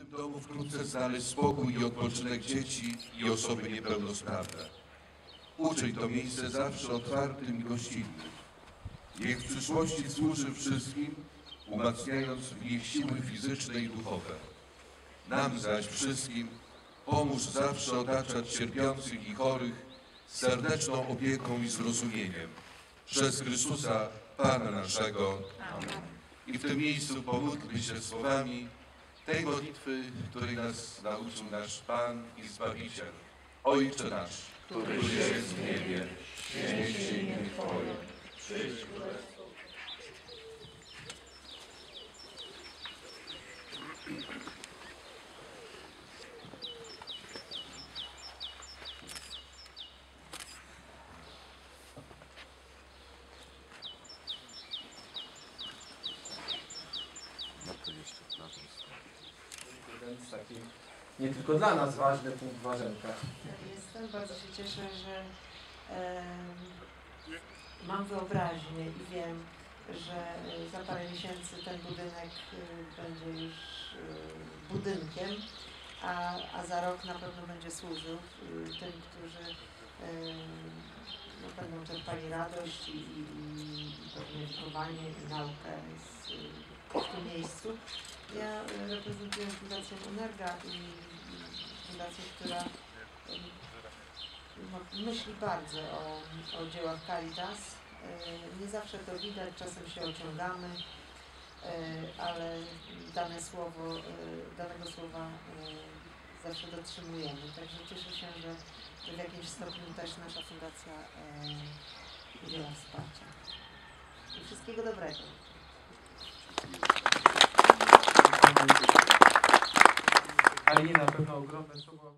tym domu wkrótce znaleźć spokój i odpoczynek dzieci i osoby niepełnosprawne. Uczyń to miejsce zawsze otwartym i gościnnym. Niech w przyszłości służy wszystkim, umacniając w nich siły fizyczne i duchowe. Nam zaś wszystkim pomóż zawsze otaczać cierpiących i chorych serdeczną opieką i zrozumieniem. Przez Chrystusa, Pana naszego. Amen. I w tym miejscu pomódlmy się słowami tej modlitwy, której nas nauczył nasz Pan i Zbawiciel. Ojcze nasz, któryś jest w niebie, święć się imię Twoje, przyjdź królestwo. Więc taki nie tylko dla nas ważny punkt ważenka. Jestem, bardzo się cieszę, że mam wyobraźnię i wiem, że za parę miesięcy ten budynek będzie już budynkiem, a za rok na pewno będzie służył tym, którzy będą czerpali radość i pewnie wychowanie i naukę w tym miejscu. Ja reprezentuję Fundację Energa i fundację, która myśli bardzo o dziełach Caritas. Nie zawsze to widać, czasem się ociągamy, ale danego słowa zawsze dotrzymujemy. Także cieszę się, że w jakimś stopniu też nasza fundacja udziela wsparcia. I wszystkiego dobrego. Ale nie na pewno ogromne słowo.